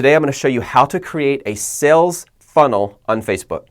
today I'm going to show you how to create a sales funnel on Facebook.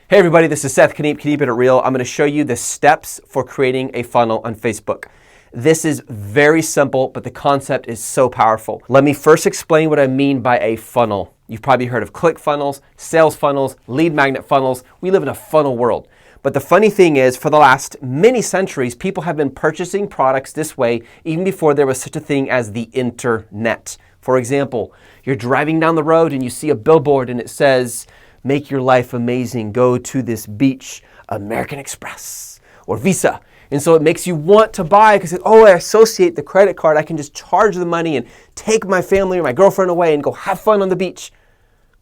Hey everybody, this is Seth Keep It Real. I'm going to show you the steps for creating a funnel on Facebook. This is very simple, but the concept is so powerful. Let me first explain what I mean by a funnel. You've probably heard of click funnels, sales funnels, lead magnet funnels. We live in a funnel world. But the funny thing is, for the last many centuries, people have been purchasing products this way even before there was such a thing as the internet. For example, you're driving down the road and you see a billboard and it says, "Make your life amazing, go to this beach, American Express or Visa." And so it makes you want to buy because, I associate the credit card. I can just charge the money and take my family or my girlfriend away and go have fun on the beach.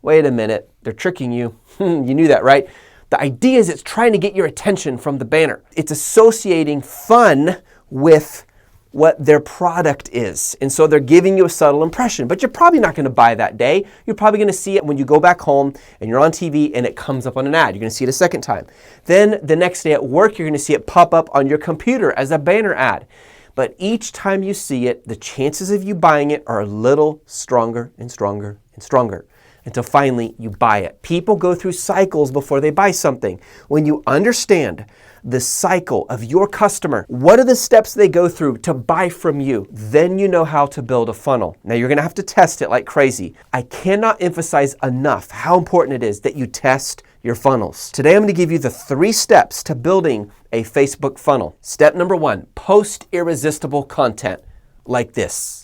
Wait a minute, they're tricking you. You knew that, right? The idea is it's trying to get your attention from the banner. It's associating fun with what their product is. And so they're giving you a subtle impression, but you're probably not going to buy that day. You're probably going to see it when you go back home and you're on TV and it comes up on an ad. You're going to see it a second time. Then the next day at work, you're going to see it pop up on your computer as a banner ad. But each time you see it, the chances of you buying it are a little stronger and stronger and stronger, until finally you buy it. People go through cycles before they buy something. When you understand the cycle of your customer, what are the steps they go through to buy from you, then you know how to build a funnel. Now you're gonna have to test it like crazy. I cannot emphasize enough how important it is that you test your funnels. Today I'm gonna give you the 3 steps to building a Facebook funnel. Step number 1, post irresistible content like this.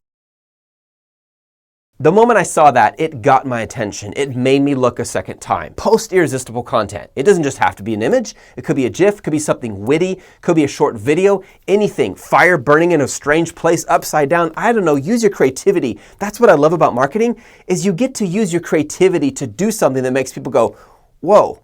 The moment I saw that, it got my attention. It made me look a second time. Post irresistible content. It doesn't just have to be an image. It could be a GIF, could be something witty, could be a short video, anything. Fire burning in a strange place, upside down. I don't know, use your creativity. That's what I love about marketing, is you get to use your creativity to do something that makes people go, whoa.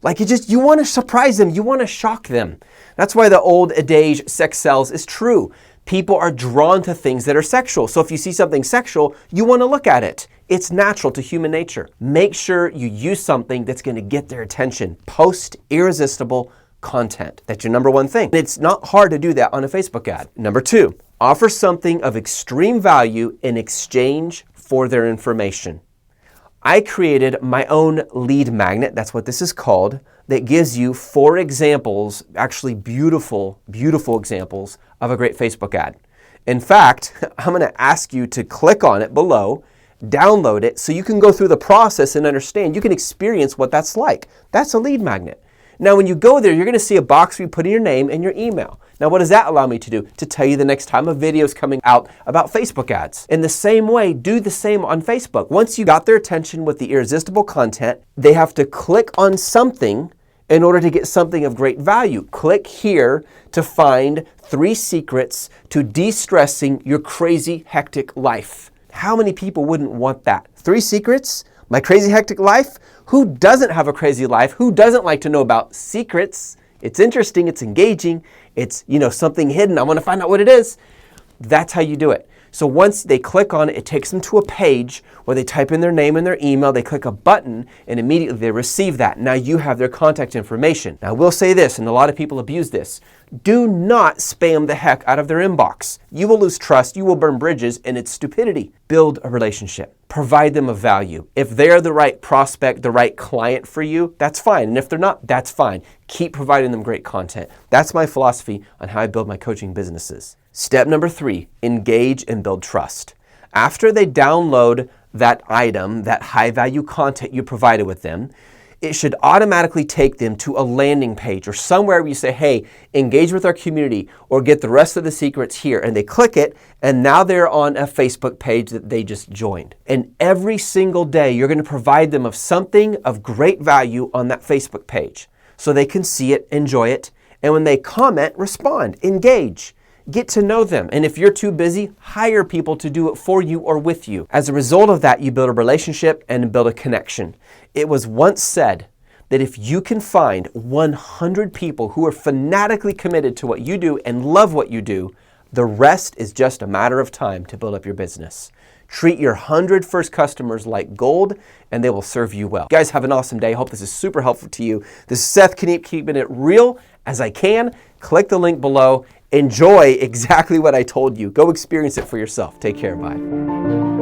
Like you want to surprise them, you want to shock them. That's why the old adage, sex sells, is true. People are drawn to things that are sexual. So if you see something sexual, you want to look at it. It's natural to human nature. Make sure you use something that's going to get their attention. Post irresistible content. That's your number 1 thing. It's not hard to do that on a Facebook ad. Number 2, offer something of extreme value in exchange for their information. I created my own lead magnet, that's what this is called, that gives you 4 examples, actually beautiful, beautiful examples of a great Facebook ad. In fact, I'm going to ask you to click on it below, download it, so you can go through the process and understand. You can experience what that's like. That's a lead magnet. Now, when you go there, you're going to see a box where you put in your name and your email. Now, what does that allow me to do? To tell you the next time a video is coming out about Facebook ads. In the same way, do the same on Facebook. Once you got their attention with the irresistible content, they have to click on something in order to get something of great value. Click here to find 3 secrets to de-stressing your crazy, hectic life. How many people wouldn't want that? 3 secrets? My crazy, hectic life? Who doesn't have a crazy life? Who doesn't like to know about secrets? It's interesting, it's engaging, it's, something hidden. I want to find out what it is. That's how you do it. So once they click on it, it takes them to a page where they type in their name and their email, they click a button, and immediately they receive that. Now you have their contact information. Now I will say this, and a lot of people abuse this. Do not spam the heck out of their inbox. You will lose trust, you will burn bridges, and it's stupidity. Build a relationship. Provide them a value. If they're the right prospect, the right client for you, that's fine. And if they're not, that's fine. Keep providing them great content. That's my philosophy on how I build my coaching businesses. Step number 3, engage and build trust. After they download that item, that high value content you provided with them, it should automatically take them to a landing page or somewhere where you say, hey, engage with our community or get the rest of the secrets here. And they click it, and now they're on a Facebook page that they just joined. And every single day, you're going to provide them of something of great value on that Facebook page so they can see it, enjoy it, and when they comment, respond, engage. Get to know them. And if you're too busy, hire people to do it for you or with you. As a result of that, you build a relationship and build a connection. It was once said that if you can find 100 people who are fanatically committed to what you do and love what you do, the rest is just a matter of time to build up your business. Treat your 100 first customers like gold, and they will serve you well. You guys have an awesome day. I hope this is super helpful to you. This is Seth Keep Keeping It Real as I can. Click the link below enjoy exactly what I told you. Go experience it for yourself. Take care. Bye.